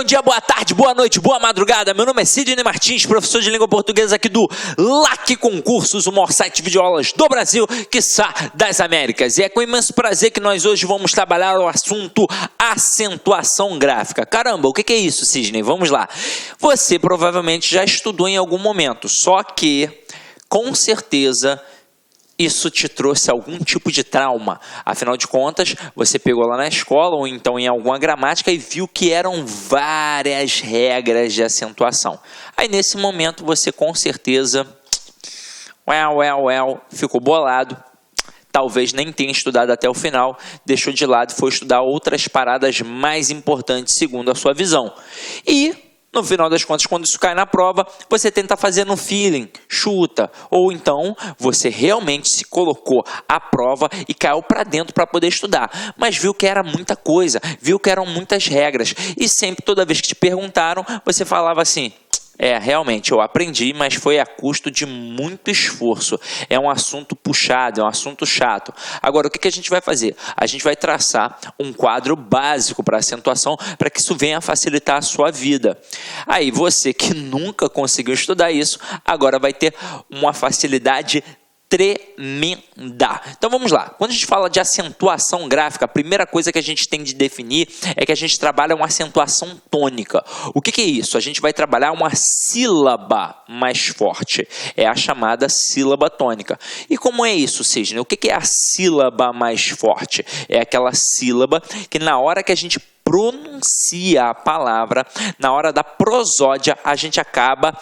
dia, boa tarde, boa noite, boa madrugada. Meu nome é Sidney Martins, professor de língua portuguesa aqui do LAC Concursos, o maior site de videoaulas do Brasil, quiçá das Américas. E é com imenso prazer que nós hoje vamos trabalhar o assunto acentuação gráfica. Caramba, o que é isso, Sidney? Vamos lá. Você provavelmente já estudou em algum momento, só que, com certeza, isso te trouxe algum tipo de trauma. Afinal de contas, você pegou lá na escola ou então em alguma gramática e viu que eram várias regras de acentuação. Aí nesse momento você com certeza ficou bolado. Talvez nem tenha estudado até o final, deixou de lado e foi estudar outras paradas mais importantes segundo a sua visão. E no final das contas, quando isso cai na prova, você tenta fazer no feeling, chuta, ou então você realmente se colocou à prova e caiu para dentro para poder estudar, mas viu que era muita coisa, viu que eram muitas regras, e sempre, toda vez que te perguntaram, você falava assim: realmente, eu aprendi, mas foi a custo de muito esforço. É um assunto puxado, é um assunto chato. Agora, o que a gente vai fazer? A gente vai traçar um quadro básico para acentuação, para que isso venha a facilitar a sua vida. Aí, você que nunca conseguiu estudar isso, agora vai ter uma facilidade tremenda. Então vamos lá. Quando a gente fala de acentuação gráfica, a primeira coisa que a gente tem de definir é que a gente trabalha uma acentuação tônica. O que é isso? A gente vai trabalhar uma sílaba mais forte. É a chamada sílaba tônica. E como é isso, Sidney? O que é a sílaba mais forte? É aquela sílaba que na hora que a gente pronuncia a palavra, na hora da prosódia, a gente acaba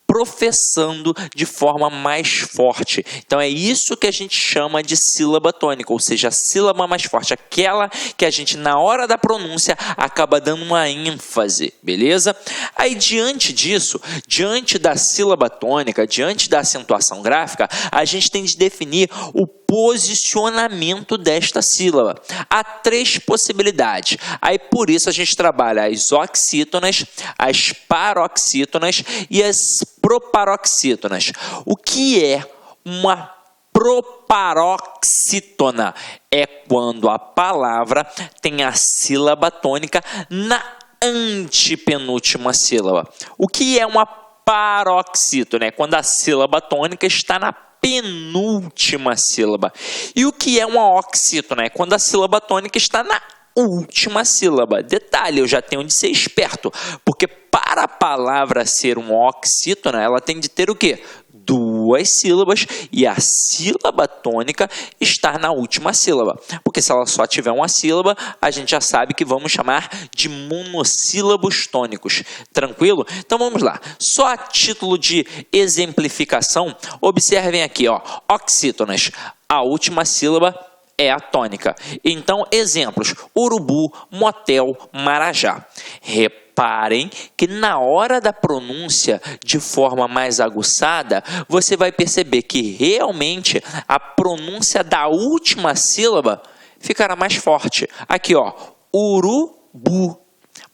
professando de forma mais forte. Então é isso que a gente chama de sílaba tônica, ou seja, a sílaba mais forte, aquela que a gente na hora da pronúncia acaba dando uma ênfase, beleza? Aí diante disso, diante da sílaba tônica, diante da acentuação gráfica, a gente tem de definir o posicionamento desta sílaba. Há três possibilidades. Aí por isso a gente trabalha as oxítonas, as paroxítonas e as proparoxítonas. O que é uma proparoxítona? É quando a palavra tem a sílaba tônica na antepenúltima sílaba. O que é uma paroxítona? É quando a sílaba tônica está na penúltima sílaba. E o que é uma oxítona? É quando a sílaba tônica está na última sílaba. Detalhe, eu já tenho de ser esperto, porque para a palavra ser uma oxítona, ela tem de ter o quê? Duas sílabas e a sílaba tônica estar na última sílaba. Porque se ela só tiver uma sílaba, a gente já sabe que vamos chamar de monossílabos tônicos. Tranquilo? Então vamos lá. Só a título de exemplificação, observem aqui, ó, oxítonas. A última sílaba é a tônica. Então, exemplos: urubu, motel, marajá. Reparem que na hora da pronúncia, de forma mais aguçada, você vai perceber que realmente a pronúncia da última sílaba ficará mais forte. Aqui, ó, urubu,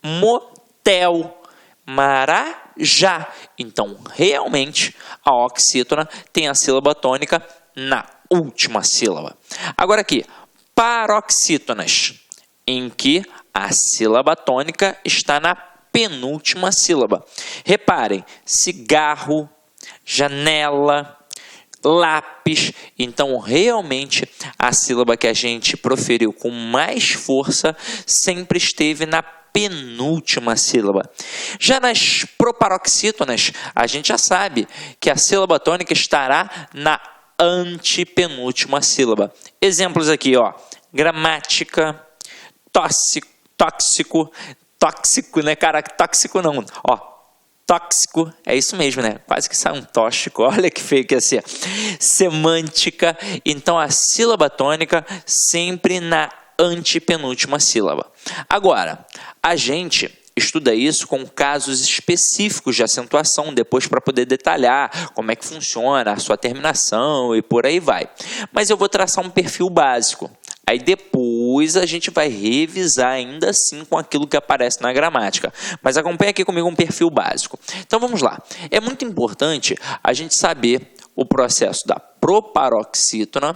motel, marajá. Então, realmente, a oxítona tem a sílaba tônica na última sílaba. Agora aqui, paroxítonas, em que a sílaba tônica está na penúltima sílaba. Reparem, cigarro, janela, lápis. Então, realmente, a sílaba que a gente proferiu com mais força sempre esteve na penúltima sílaba. Já nas proparoxítonas, a gente já sabe que a sílaba tônica estará na antepenúltima sílaba. Exemplos aqui, ó: gramática, tóxico, né, cara? Tóxico não, ó, tóxico, é isso mesmo, né? Quase que sai um tóxico, olha que feio que ia ser. Semântica. Então a sílaba tônica sempre na antepenúltima sílaba. Agora, a gente estuda isso com casos específicos de acentuação, depois para poder detalhar como é que funciona a sua terminação e por aí vai. Mas eu vou traçar um perfil básico. Aí depois a gente vai revisar ainda assim com aquilo que aparece na gramática. Mas acompanha aqui comigo um perfil básico. Então vamos lá. É muito importante a gente saber o processo da proparoxítona,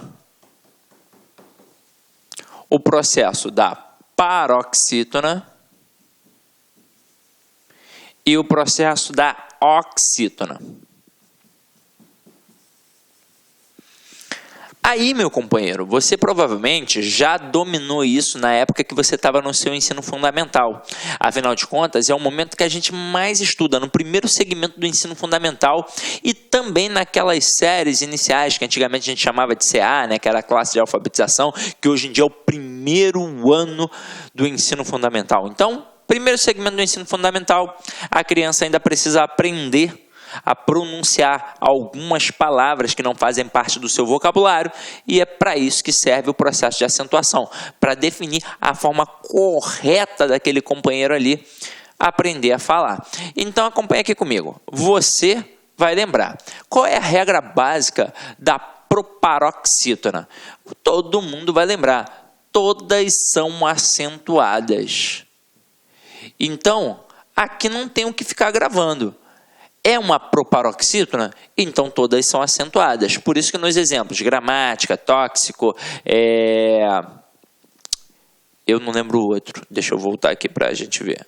o processo da paroxítona e o processo da oxítona. Aí, meu companheiro, você provavelmente já dominou isso na época que você estava no seu ensino fundamental. Afinal de contas, é o momento que a gente mais estuda, no primeiro segmento do ensino fundamental e também naquelas séries iniciais que antigamente a gente chamava de CA, né, que era a classe de alfabetização, que hoje em dia é o primeiro ano do ensino fundamental. Então, primeiro segmento do ensino fundamental, a criança ainda precisa aprender a pronunciar algumas palavras que não fazem parte do seu vocabulário, e é para isso que serve o processo de acentuação, para definir a forma correta daquele companheiro ali aprender a falar. Então acompanha aqui comigo. Você vai lembrar qual é a regra básica da proparoxítona. Todo mundo vai lembrar. Todas são acentuadas. Então aqui não tem o que ficar gravando. É uma proparoxítona? Então todas são acentuadas. Por isso que nos exemplos, gramática, tóxico, eu não lembro o outro. Deixa eu voltar aqui para a gente ver.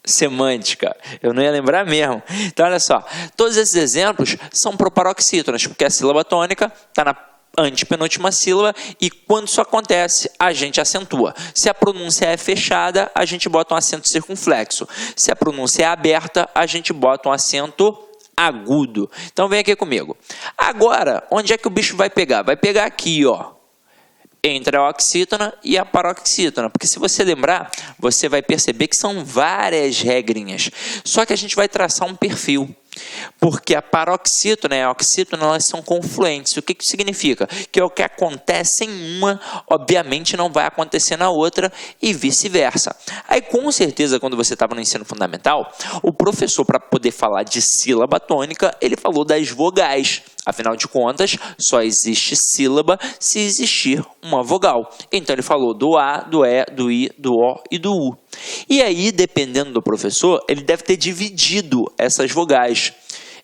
Semântica. Eu não ia lembrar mesmo. Então, olha só. Todos esses exemplos são proparoxítonas, porque a sílaba tônica está na antepenúltima sílaba e quando isso acontece, a gente acentua. Se a pronúncia é fechada, a gente bota um acento circunflexo. Se a pronúncia é aberta, a gente bota um acento agudo. Então vem aqui comigo. Agora, onde é que o bicho vai pegar? Vai pegar aqui, ó, entre a oxítona e a paroxítona. Porque se você lembrar, você vai perceber que são várias regrinhas. Só que a gente vai traçar um perfil. Porque a paroxítona e a oxítona, elas são confluentes. O que isso significa? Que o que acontece em uma, obviamente, não vai acontecer na outra e vice-versa. Aí, com certeza, quando você estava no ensino fundamental, o professor, para poder falar de sílaba tônica, ele falou das vogais. Afinal de contas, só existe sílaba se existir uma vogal. Então, ele falou do A, do E, do I, do O e do U. E aí, dependendo do professor, ele deve ter dividido essas vogais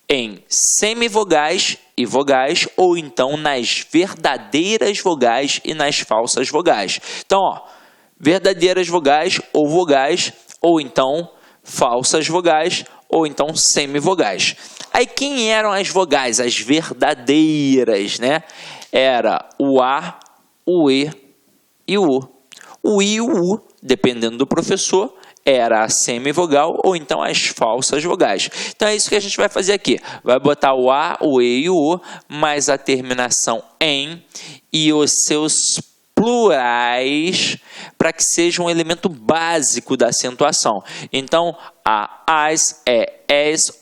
em semivogais e vogais, ou então nas verdadeiras vogais e nas falsas vogais. Então, ó, verdadeiras vogais, ou então falsas vogais, ou então semivogais. Aí, quem eram as vogais? As verdadeiras, né? Era o A, o E e o U. O I e o U, dependendo do professor, era a semivogal ou então as falsas vogais. Então é isso que a gente vai fazer aqui. Vai botar o A, o E e o U, mais a terminação em e os seus plurais para que seja um elemento básico da acentuação. Então, as, es,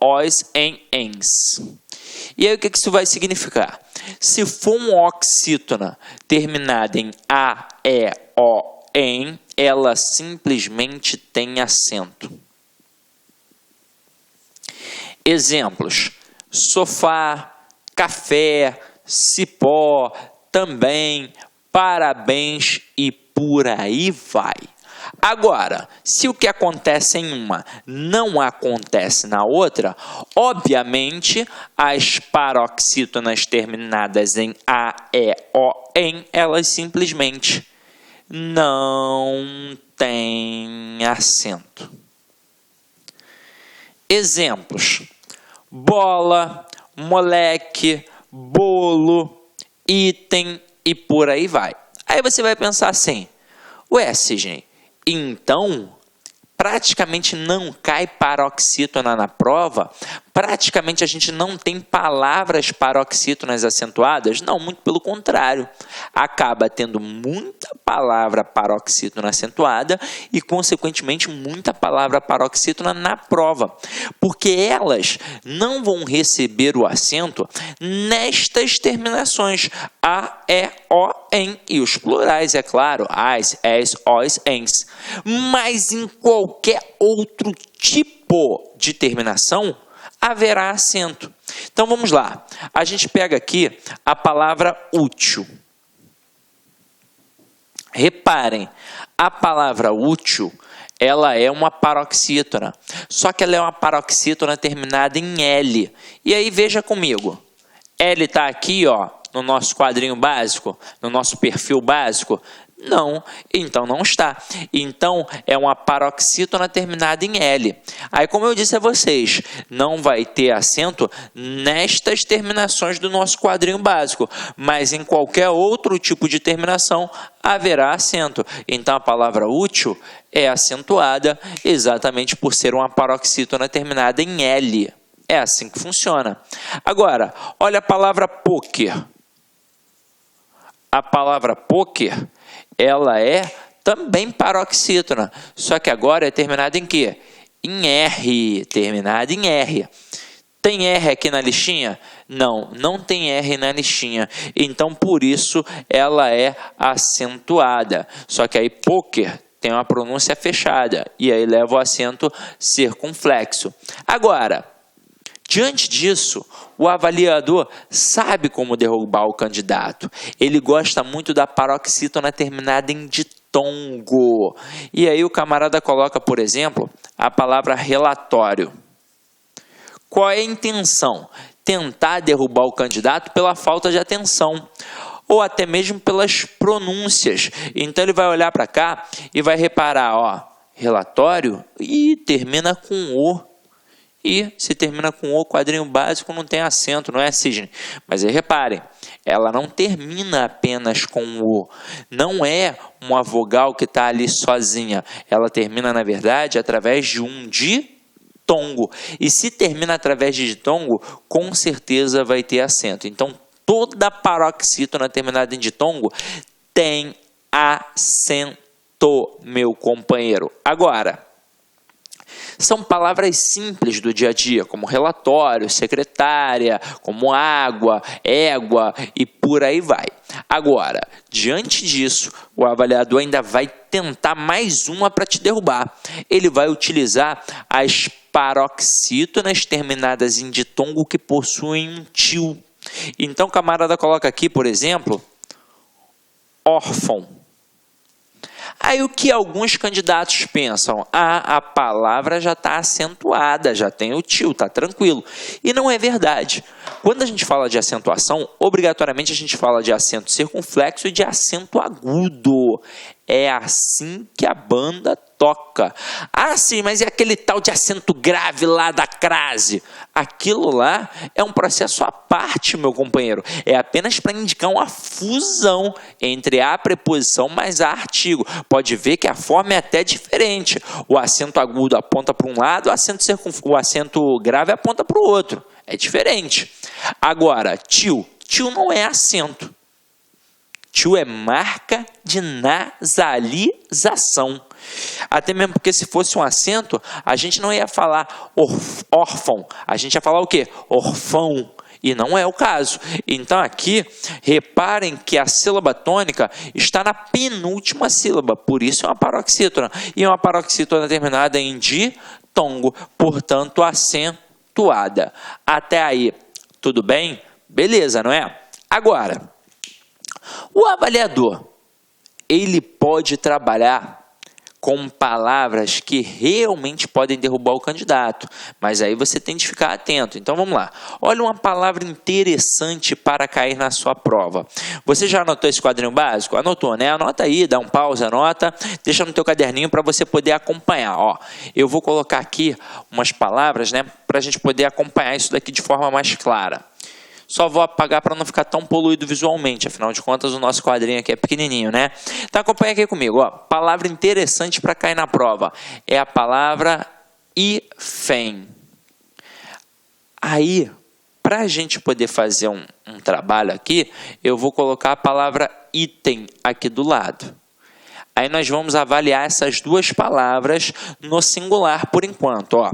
os, ens. E aí o que isso vai significar? Se for uma oxítona terminada em a, e, o, em, ela simplesmente tem acento. Exemplos: sofá, café, cipó, também, parabéns e por aí vai. Agora, se o que acontece em uma não acontece na outra, obviamente as paroxítonas terminadas em a, e, o, em, elas simplesmente não têm acento. Exemplos: bola, moleque, bolo, item e por aí vai. Aí você vai pensar assim: ué, Sidney, então praticamente não cai paroxítona na prova? Praticamente a gente não tem palavras paroxítonas acentuadas? Não, muito pelo contrário. Acaba tendo muita palavra paroxítona acentuada e, consequentemente, muita palavra paroxítona na prova. Porque elas não vão receber o acento nestas terminações a, e, o, em e os plurais, é claro, as, es, os, ens. Mas em qualquer outro tipo de terminação, haverá acento. Então vamos lá. A gente pega aqui a palavra útil. Reparem, a palavra útil, ela é uma paroxítona. Só que ela é uma paroxítona terminada em L. E aí veja comigo. L está aqui, ó, no nosso quadrinho básico, no nosso perfil básico. Não, então não está. Então, é uma paroxítona terminada em L. Aí, como eu disse a vocês, não vai ter acento nestas terminações do nosso quadrinho básico, mas em qualquer outro tipo de terminação haverá acento. Então, a palavra útil é acentuada exatamente por ser uma paroxítona terminada em L. É assim que funciona. Agora, olha a palavra poker. A palavra poker, ela é também paroxítona, só que agora é terminada em quê? Em R, terminada em R. Tem R aqui na listinha? Não, não tem R na listinha. Então, por isso, ela é acentuada. Só que aí, poker tem uma pronúncia fechada, e aí leva o acento circunflexo. Agora, diante disso, o avaliador sabe como derrubar o candidato. Ele gosta muito da paroxítona terminada em ditongo. E aí o camarada coloca, por exemplo, a palavra relatório. Qual é a intenção? Tentar derrubar o candidato pela falta de atenção, ou até mesmo pelas pronúncias. Então ele vai olhar para cá e vai reparar, ó, relatório, e termina com O. E se termina com O, quadrinho básico não tem acento, não é, Sidney? Mas aí reparem, ela não termina apenas com O. Não é uma vogal que está ali sozinha. Ela termina, na verdade, através de um ditongo. E se termina através de ditongo, com certeza vai ter acento. Então, toda paroxítona terminada em ditongo tem acento, meu companheiro. Agora, são palavras simples do dia a dia, como relatório, secretária, como água, égua e por aí vai. Agora, diante disso, o avaliador ainda vai tentar mais uma para te derrubar. Ele vai utilizar as paroxítonas terminadas em ditongo que possuem um til. Então, o camarada coloca aqui, por exemplo, órfão. Aí o que alguns candidatos pensam? A palavra já está acentuada, já tem o til, está tranquilo. E não é verdade. Quando a gente fala de acentuação, obrigatoriamente a gente fala de acento circunflexo e de acento agudo. É assim que a banda toca. Ah, sim, mas e aquele tal de acento grave lá da crase? Aquilo lá é um processo à parte, meu companheiro. É apenas para indicar uma fusão entre a preposição mais a artigo. Pode ver que a forma é até diferente. O acento agudo aponta para um lado, o acento grave aponta para o outro. É diferente. Agora, til não é acento. Til é marca de nasalização. Até mesmo porque se fosse um acento, a gente não ia falar órfão. A gente ia falar o quê? Orfão. E não é o caso. Então aqui, reparem que a sílaba tônica está na penúltima sílaba. Por isso é uma paroxítona. E é uma paroxítona terminada em ditongo. Portanto, acentuada. Até aí, tudo bem? Beleza, não é? Agora, o avaliador, ele pode trabalhar com palavras que realmente podem derrubar o candidato, mas aí você tem de ficar atento. Então vamos lá. Olha uma palavra interessante para cair na sua prova. Você já anotou esse quadrinho básico? Anotou, né? Anota aí, dá um pause, anota, deixa no teu caderninho para você poder acompanhar. Ó, eu vou colocar aqui umas palavras, né, para a gente poder acompanhar isso daqui de forma mais clara. Só vou apagar para não ficar tão poluído visualmente, afinal de contas o nosso quadrinho aqui é pequenininho, né? Então acompanha aqui comigo, ó. Palavra interessante para cair na prova é a palavra hífen. Aí, para a gente poder fazer um trabalho aqui, eu vou colocar a palavra item aqui do lado. Aí nós vamos avaliar essas duas palavras no singular por enquanto, ó.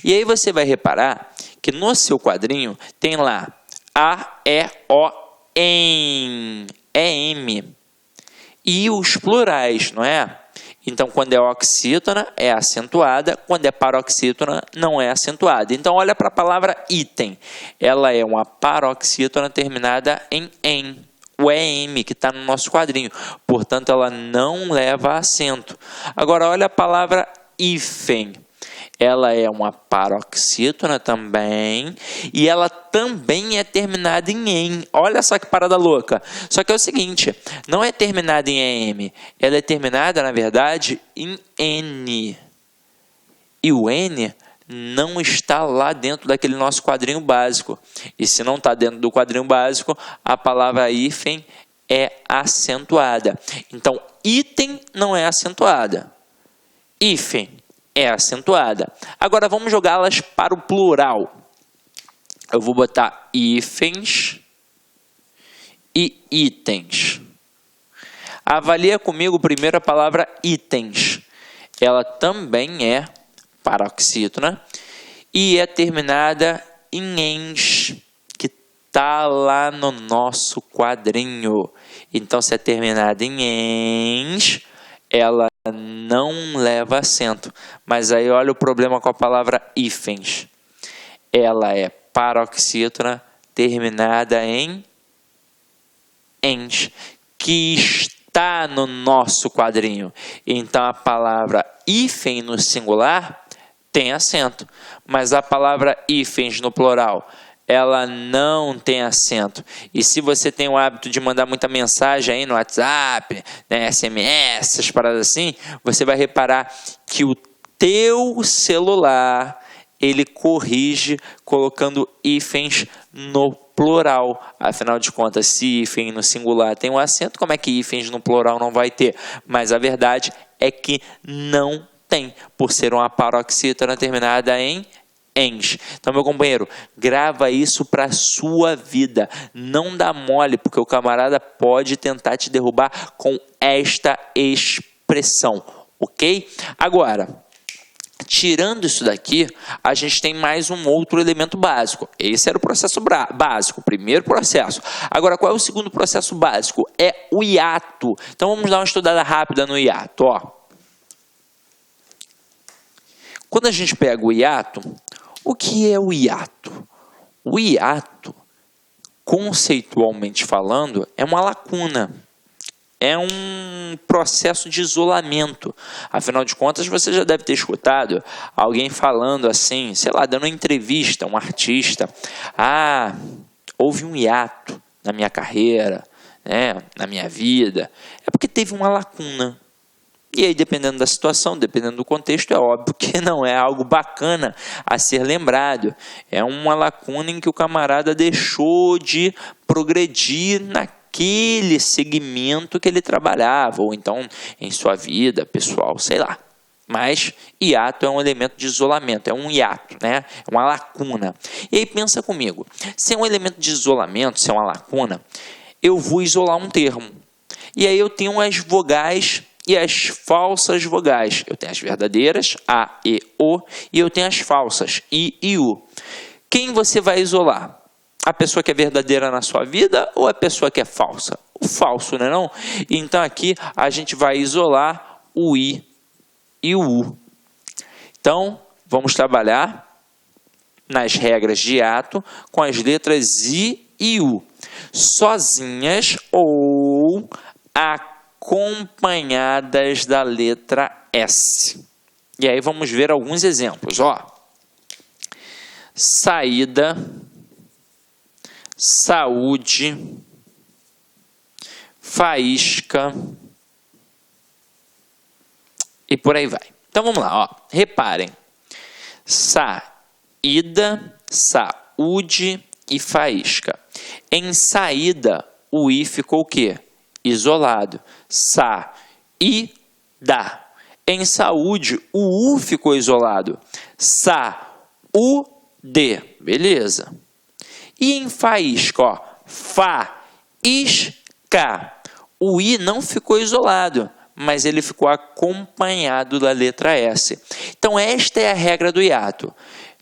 E aí você vai reparar que no seu quadrinho tem lá A, E, O, EM. EM. E os plurais, não é? Então, quando é oxítona, é acentuada. Quando é paroxítona, não é acentuada. Então, olha para a palavra item. Ela é uma paroxítona terminada em EM. O EM, que está no nosso quadrinho. Portanto, ela não leva acento. Agora, olha a palavra hífen. ela é uma paroxítona também, e ela também é terminada em "em". Olha só que parada louca. Só que é o seguinte, não é terminada em "-m", ela é terminada, na verdade, em "n". E o "n" não está lá dentro daquele nosso quadrinho básico. E se não está dentro do quadrinho básico, a palavra hífen é acentuada. Então, item não é acentuada. Hífen é acentuada. Agora, vamos jogá-las para o plural. Eu vou botar hífens e itens. Avalia comigo primeiro a palavra itens. Ela também é paroxítona e é terminada em "ens", que está lá no nosso quadrinho. Então, se é terminada em "ens", ela não leva acento. Mas aí olha o problema com a palavra hífens. Ela é paroxítona terminada em "ens", que está no nosso quadrinho. Então, a palavra hífen no singular tem acento, mas a palavra hífens no plural, ela não tem acento. E se você tem o hábito de mandar muita mensagem aí no WhatsApp, né, SMS, essas paradas assim, você vai reparar que o teu celular, ele corrige colocando hífens no plural. Afinal de contas, se hífen no singular tem um acento, como é que hífens no plural não vai ter? Mas a verdade é que não tem, por ser uma paroxítona terminada em "ens". Então, meu companheiro, grava isso para a sua vida. Não dá mole, porque o camarada pode tentar te derrubar com esta expressão, ok? Agora, tirando isso daqui, a gente tem mais um outro elemento básico. Esse era o processo básico, o primeiro processo. Agora, qual é o segundo processo básico? É o hiato. Então, vamos dar uma estudada rápida no hiato, ó. Quando a gente pega o hiato, o que é o hiato? O hiato, conceitualmente falando, é uma lacuna. É um processo de isolamento. Afinal de contas, você já deve ter escutado alguém falando assim, sei lá, dando uma entrevista, um artista. Ah, houve um hiato na minha carreira, né, na minha vida. É porque teve uma lacuna. E aí, dependendo da situação, dependendo do contexto, é óbvio que não é algo bacana a ser lembrado. É uma lacuna em que o camarada deixou de progredir naquele segmento que ele trabalhava, ou então em sua vida pessoal, sei lá. Mas hiato é um elemento de isolamento, é um hiato, né? É uma lacuna. E aí pensa comigo, se é um elemento de isolamento, se é uma lacuna, eu vou isolar um termo. E aí eu tenho as vogais e as falsas vogais. Eu tenho as verdadeiras, A, E, O, e eu tenho as falsas, I e U. Quem você vai isolar? A pessoa que é verdadeira na sua vida ou a pessoa que é falsa? O falso, não é não? Então aqui a gente vai isolar o I e o U. Então, vamos trabalhar nas regras de hiato com as letras I e U, sozinhas ou acompanhadas da letra S. E aí vamos ver alguns exemplos, ó. Saída, saúde, faísca e por aí vai. Então vamos lá, ó. Reparem. Saída, saúde e faísca. Em saída, o I ficou o quê? Isolado. Sa-i-da. Em saúde, o U ficou isolado. Sa-u-de. Beleza. E em faísca, ó. Fa-is-ca. O I não ficou isolado, mas ele ficou acompanhado da letra S. Então, esta é a regra do hiato.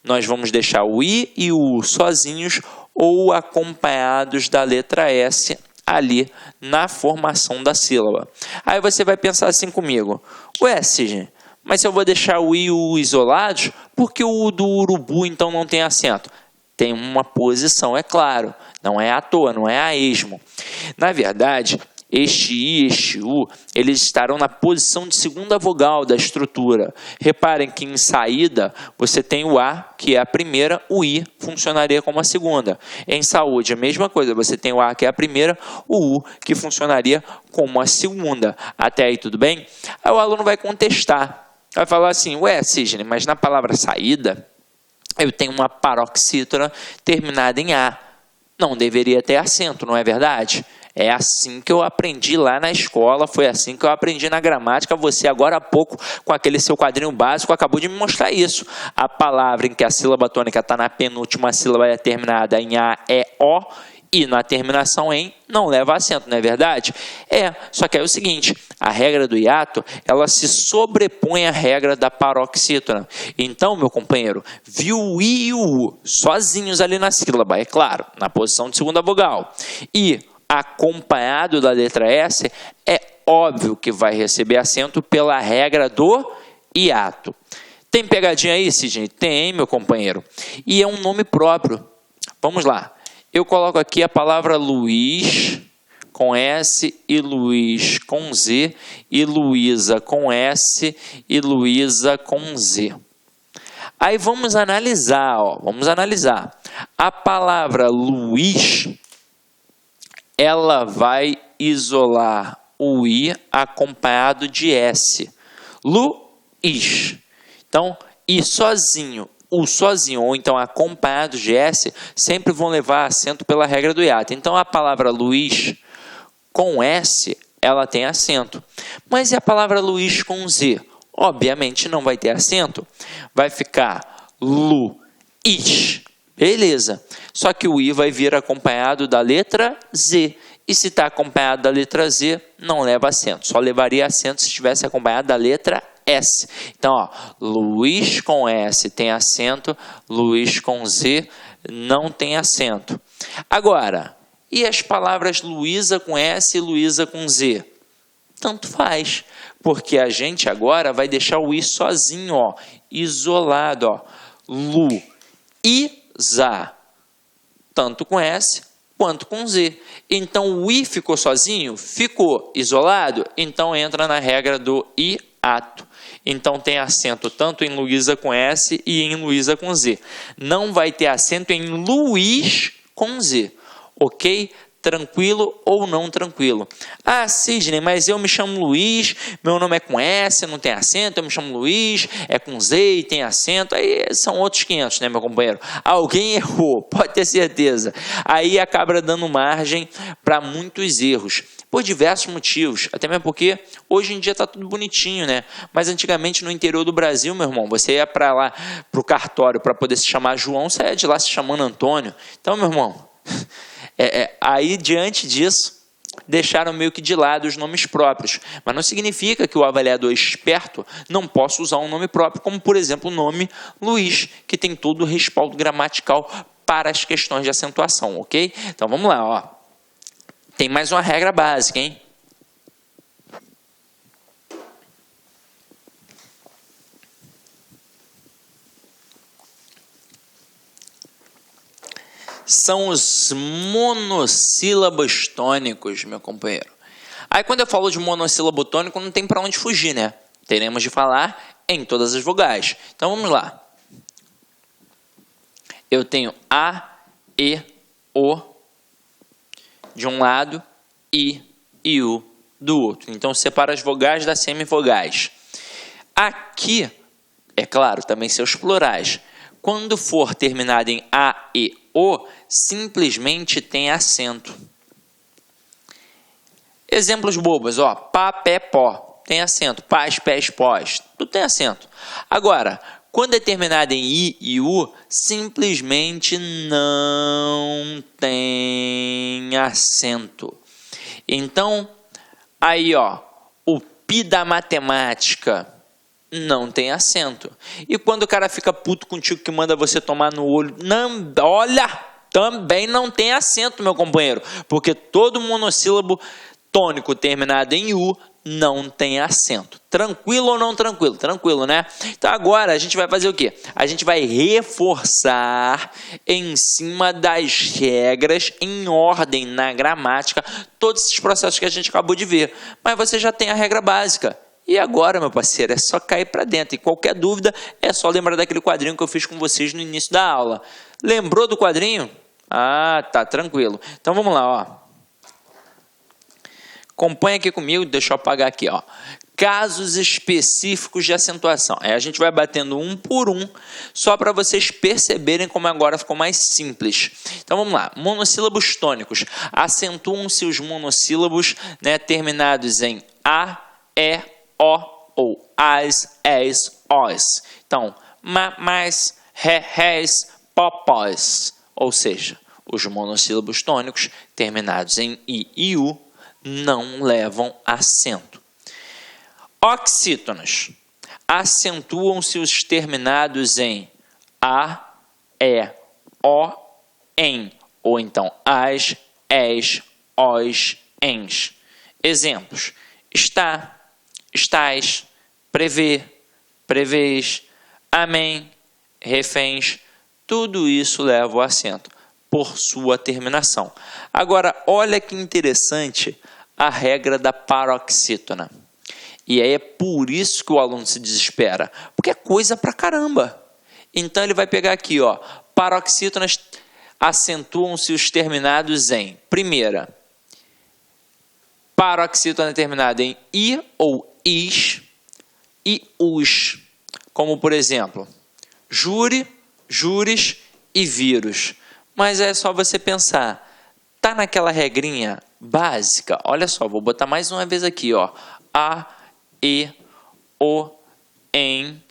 Nós vamos deixar o I e o U sozinhos ou acompanhados da letra S ali na formação da sílaba. Aí você vai pensar assim comigo, ué, Sidney, mas se eu vou deixar o I e o U isolados, por que o U do urubu então não tem acento? Tem uma posição, é claro, não é à toa, não é a esmo. Na verdade, este I, este U, eles estarão na posição de segunda vogal da estrutura. Reparem que em saída você tem o A, que é a primeira, o I funcionaria como a segunda. Em saúde, a mesma coisa, você tem o A, que é a primeira, o U, que funcionaria como a segunda. Até aí tudo bem? Aí o aluno vai contestar, vai falar assim, ué, Sidney, mas na palavra saída, eu tenho uma paroxítona terminada em A. Não deveria ter acento, não é verdade? É assim que eu aprendi lá na escola, foi assim que eu aprendi na gramática. Você agora há pouco, com aquele seu quadrinho básico, acabou de me mostrar isso. A palavra em que a sílaba tônica está na penúltima sílaba é terminada em A, é O, e na terminação em não leva acento, não é verdade? Só que é o seguinte, a regra do hiato, ela se sobrepõe à regra da paroxítona. Então, meu companheiro, viu o I e o U sozinhos ali na sílaba, é claro, na posição de segunda vogal, e acompanhado da letra S, é óbvio que vai receber acento pela regra do hiato. Tem pegadinha aí, Sidney? Tem, meu companheiro. E é um nome próprio. Vamos lá. Eu coloco aqui a palavra Luiz com S e Luiz com Z e Luísa com S e Luísa com Z. Aí vamos analisar, vamos analisar. A palavra Luiz, ela vai isolar o I acompanhado de S. Luiz. Então, I sozinho, o sozinho, ou então acompanhado de S, sempre vão levar acento pela regra do hiato. Então, a palavra Luiz com S, ela tem acento. Mas e a palavra Luiz com Z? Obviamente não vai ter acento. Vai ficar Luiz. Beleza. Só que o I vai vir acompanhado da letra Z. E se está acompanhado da letra Z, não leva acento. Só levaria acento se estivesse acompanhado da letra S. Então, Luiz com S tem acento, Luiz com Z não tem acento. Agora, e as palavras Luísa com S e Luísa com Z? Tanto faz, porque a gente agora vai deixar o I sozinho, isolado. Luísa, tanto com S quanto com Z. Então, o I ficou sozinho? Ficou. Isolado? Então, entra na regra do hiato. Então, tem acento tanto em Luísa com S e em Luísa com Z. Não vai ter acento em Luiz com Z. Ok? Tranquilo ou não tranquilo? Ah, Sidney, mas eu me chamo Luiz, meu nome é com S, não tem acento, eu me chamo Luiz, é com Z e tem acento, aí são outros 500, né, meu companheiro? Alguém errou, pode ter certeza. Aí acaba dando margem para muitos erros, por diversos motivos, até mesmo porque hoje em dia está tudo bonitinho, né? Mas antigamente no interior do Brasil, meu irmão, você ia para lá, para o cartório, para poder se chamar João, você ia de lá se chamando Antônio. Então, meu irmão... Aí, diante disso, deixaram meio que de lado os nomes próprios. Mas não significa que o avaliador esperto não possa usar um nome próprio, como, por exemplo, o nome Luiz, que tem todo o respaldo gramatical para as questões de acentuação, ok? Então, vamos lá, Tem mais uma regra básica, hein? São os monossílabos tônicos, meu companheiro. Aí, quando eu falo de monossílabo tônico, não tem para onde fugir, né? Teremos de falar em todas as vogais. Então, vamos lá. Eu tenho A, E, O de um lado, I e U do outro. Então, separa as vogais das semivogais. Aqui, é claro, também seus plurais. Quando for terminado em A e O, simplesmente tem acento. Exemplos bobos, pá, pé, pó, tem acento. Pás, pés, pós, tudo tem acento. Agora, quando é terminado em I e U, simplesmente não tem acento. Então, aí, o pi da matemática não tem acento. E quando o cara fica puto contigo que manda você tomar no olho, não, olha, também não tem acento, meu companheiro, porque todo monossílabo tônico terminado em U não tem acento. Tranquilo ou não tranquilo? Tranquilo, né? Então agora a gente vai fazer o quê? A gente vai reforçar em cima das regras em ordem na gramática todos esses processos que a gente acabou de ver. Mas você já tem a regra básica. E agora, meu parceiro, é só cair para dentro. E qualquer dúvida, é só lembrar daquele quadrinho que eu fiz com vocês no início da aula. Lembrou do quadrinho? Ah, tá, tranquilo. Então vamos lá, ó. Acompanha aqui comigo, deixa eu apagar aqui, ó. Casos específicos de acentuação. Aí a gente vai batendo um por um, só para vocês perceberem como agora ficou mais simples. Então vamos lá. Monossílabos tônicos. Acentuam-se os monossílabos, né, terminados em A, E, O ou as, es, os. Então, mas, res, popós. Ou seja, os monossílabos tônicos terminados em I e U não levam acento. Oxítonos. Acentuam-se os terminados em A, E, O, em, ou então as, es, os, ens. Exemplos: está, estás, prevê, prevês, amém, reféns. Tudo isso leva o acento por sua terminação. Agora, olha que interessante a regra da paroxítona. E aí é por isso que o aluno se desespera, porque é coisa pra caramba. Então ele vai pegar aqui, ó, paroxítonas acentuam-se os terminados em, primeira, paroxítona terminada em i ou is e us, como por exemplo, jure, jures e vírus. Mas é só você pensar, tá naquela regrinha básica? Olha só, vou botar mais uma vez aqui, ó, a, e, o, em,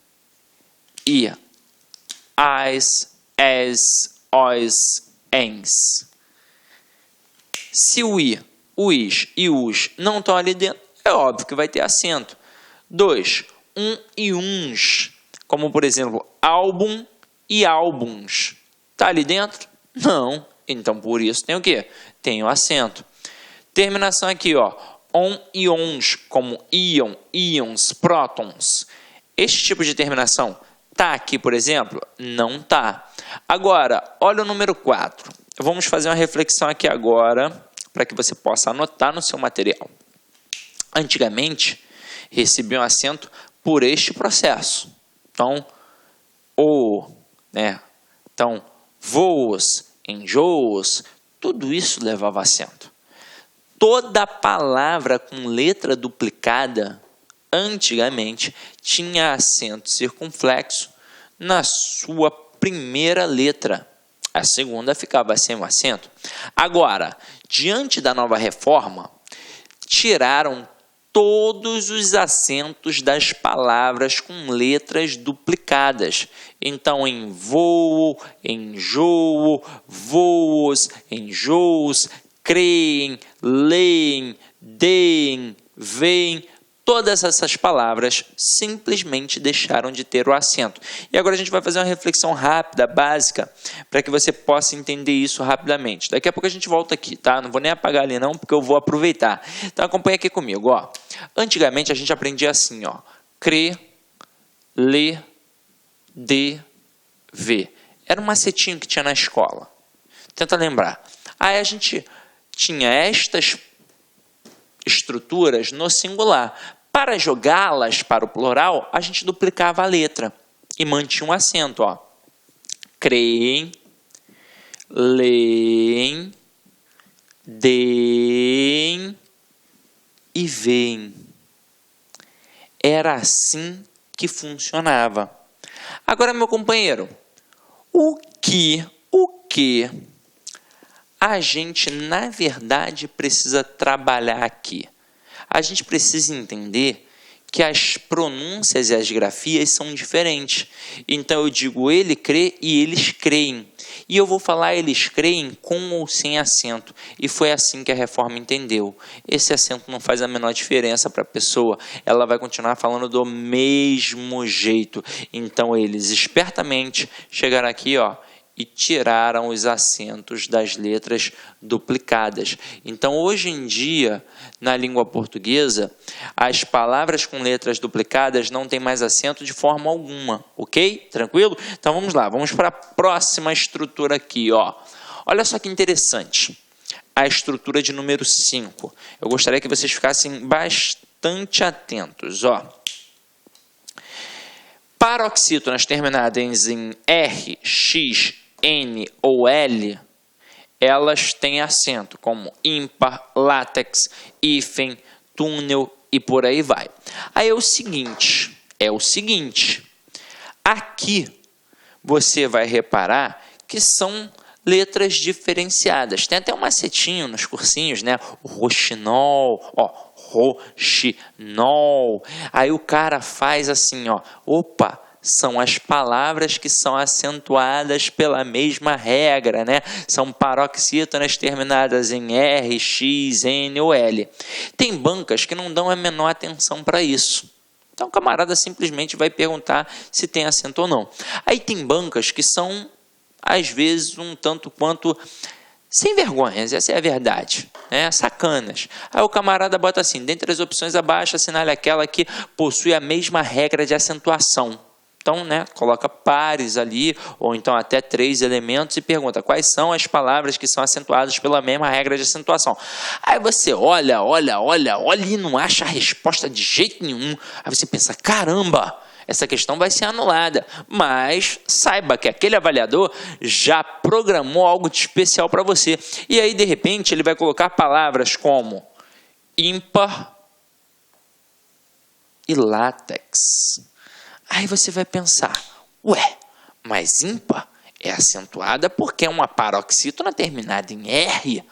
i, as, es, os, ens. Se o i, o is e os não estão ali dentro, é óbvio que vai ter acento. 2, e uns, como por exemplo, álbum e álbuns. Tá ali dentro? Não. Então por isso tem o quê? Tem o acento. Terminação aqui, ó, on e ons, como íon, íons, prótons. Este tipo de terminação tá aqui, por exemplo? Não tá. Agora, olha o número 4. Vamos fazer uma reflexão aqui agora, para que você possa anotar no seu material. Antigamente, recebiam acento por este processo. Então, né? Então, voos, enjoos, tudo isso levava acento. Toda palavra com letra duplicada, antigamente, tinha acento circunflexo na sua primeira letra. A segunda ficava sem o acento. Agora, diante da nova reforma, tiraram todos os acentos das palavras com letras duplicadas. Então, em voo, enjoo, voos, enjoos, creem, leem, deem, veem, todas essas palavras simplesmente deixaram de ter o acento. E agora a gente vai fazer uma reflexão rápida, básica, para que você possa entender isso rapidamente. Daqui a pouco a gente volta aqui, tá? Não vou nem apagar ali não, porque eu vou aproveitar. Então acompanha aqui comigo, ó. Antigamente a gente aprendia assim, ó. Crer, ler, de, ver. Era um macetinho que tinha na escola. Tenta lembrar. Aí a gente tinha estas estruturas no singular. Para jogá-las para o plural, a gente duplicava a letra e mantinha um acento, ó. Creem, leem, deem e veem. Era assim que funcionava. Agora, meu companheiro, o que a gente, na verdade, precisa trabalhar aqui? A gente precisa entender que as pronúncias e as grafias são diferentes. Então, eu digo ele crê e eles creem. E eu vou falar eles creem com ou sem acento. E foi assim que a reforma entendeu. Esse acento não faz a menor diferença para a pessoa. Ela vai continuar falando do mesmo jeito. Então, eles espertamente chegaram aqui, ó, e tiraram os acentos das letras duplicadas. Então, hoje em dia, na língua portuguesa, as palavras com letras duplicadas não têm mais acento de forma alguma, ok? Tranquilo? Então, vamos lá, vamos para a próxima estrutura aqui, ó. Olha só que interessante, a estrutura de número 5. Eu gostaria que vocês ficassem bastante atentos, ó. Paroxítonas terminadas em R, X, N ou L, elas têm acento, como ímpar, látex, hífen, túnel e por aí vai. Aí é o seguinte, aqui você vai reparar que são letras diferenciadas. Tem até um macetinho nos cursinhos, né? O roxinol, ó. Roxinol. Aí o cara faz assim, ó. Opa, são as palavras que são acentuadas pela mesma regra, né? São paroxítonas terminadas em R, X, N ou L. Tem bancas que não dão a menor atenção para isso. Então o camarada simplesmente vai perguntar se tem acento ou não. Aí tem bancas que são, às vezes, um tanto quanto sem vergonhas, essa é a verdade, né? Sacanas. Aí o camarada bota assim, dentre as opções abaixo, assinale aquela que possui a mesma regra de acentuação. Então, né, coloca pares ali, ou então até 3 elementos e pergunta quais são as palavras que são acentuadas pela mesma regra de acentuação. Aí você olha e não acha a resposta de jeito nenhum. Aí você pensa, caramba, essa questão vai ser anulada, mas saiba que aquele avaliador já programou algo de especial para você. E aí, de repente, ele vai colocar palavras como ímpar e látex. Aí você vai pensar, ué, mas ímpar é acentuada porque é uma paroxítona terminada em R.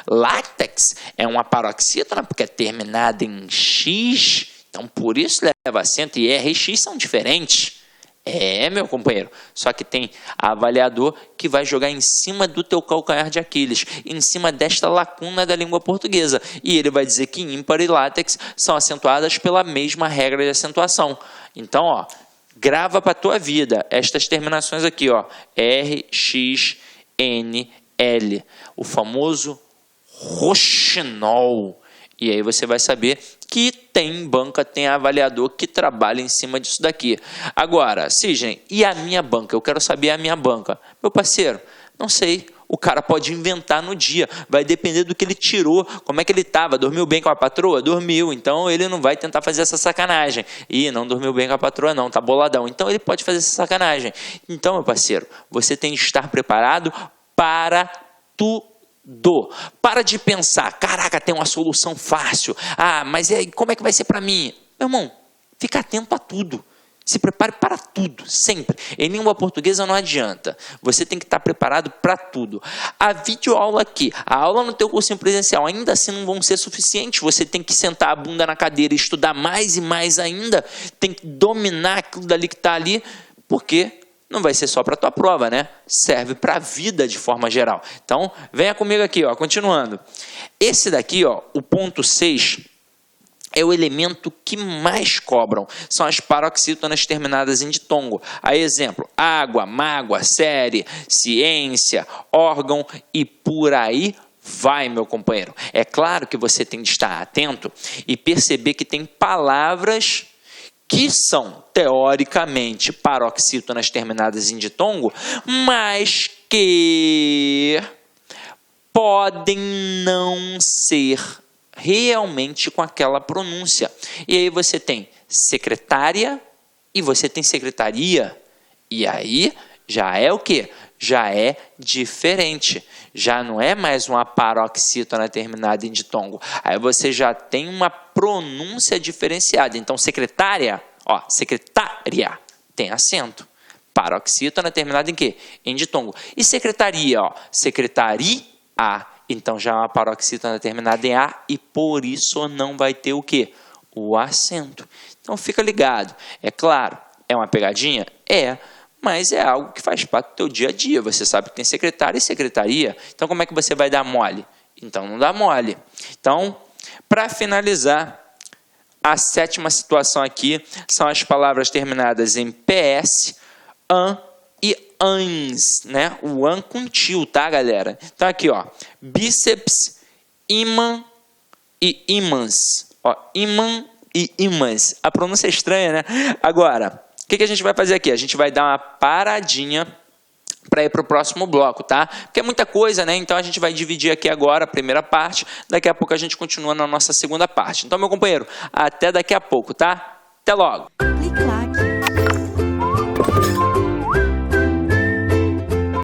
Látex é uma paroxítona porque é terminada em X. Então, por isso leva acento, e R e X são diferentes. É, meu companheiro. Só que tem avaliador que vai jogar em cima do teu calcanhar de Aquiles, em cima desta lacuna da língua portuguesa. E ele vai dizer que ímpar e látex são acentuadas pela mesma regra de acentuação. Então, ó, grava para a tua vida estas terminações aqui, ó. R, X, N, L. O famoso roxinol. E aí você vai saber que tem banca, tem avaliador que trabalha em cima disso daqui. Agora, Sidney, e a minha banca? Eu quero saber a minha banca. Meu parceiro, não sei. O cara pode inventar no dia. Vai depender do que ele tirou, como é que ele estava. Dormiu bem com a patroa? Dormiu. Então, ele não vai tentar fazer essa sacanagem. Ih, não dormiu bem com a patroa não, tá boladão. Então, ele pode fazer essa sacanagem. Então, meu parceiro, você tem de estar preparado para tudo. Para de pensar, caraca, tem uma solução fácil. Ah, mas como é que vai ser para mim? Meu irmão, fica atento a tudo. Se prepare para tudo, sempre. Em língua portuguesa não adianta. Você tem que estar preparado para tudo. A videoaula aqui, a aula no teu cursinho presencial, ainda assim não vão ser suficientes. Você tem que sentar a bunda na cadeira e estudar mais e mais ainda. Tem que dominar aquilo dali que está ali, porque não vai ser só para a tua prova, né? Serve para a vida de forma geral. Então, venha comigo aqui, ó, continuando. Esse daqui, ó, o ponto 6, é o elemento que mais cobram. São as paroxítonas terminadas em ditongo. Aí, exemplo, água, mágoa, série, ciência, órgão e por aí vai, meu companheiro. É claro que você tem de estar atento e perceber que tem palavras que são, teoricamente, paroxítonas terminadas em ditongo, mas que podem não ser realmente com aquela pronúncia. E aí você tem secretária e você tem secretaria. E aí já é o quê? Já é diferente. Já não é mais uma paroxítona terminada em ditongo. Aí você já tem uma pronúncia diferenciada. Então, secretária, ó, secretária tem acento. Paroxítona terminada em quê? Em ditongo. E secretaria, ó, secretaria, então já é uma paroxítona terminada em A e por isso não vai ter o quê? O acento. Então, fica ligado. É claro, é uma pegadinha? É. Mas é algo que faz parte do teu dia a dia. Você sabe que tem secretária e secretaria. Então, como é que você vai dar mole? Então, não dá mole. Então, para finalizar, a 7ª situação aqui são as palavras terminadas em PS, an e ans, né? O an com tio, tá, galera? Então aqui, ó, bíceps, ímã e ímãs. Ó, ímã e ímãs. A pronúncia é estranha, né? Agora, o que a gente vai fazer aqui? A gente vai dar uma paradinha para ir para o próximo bloco, tá? Porque é muita coisa, né? Então a gente vai dividir aqui agora a primeira parte, daqui a pouco a gente continua na nossa segunda parte. Então, meu companheiro, até daqui a pouco, tá? Até logo! Clique like.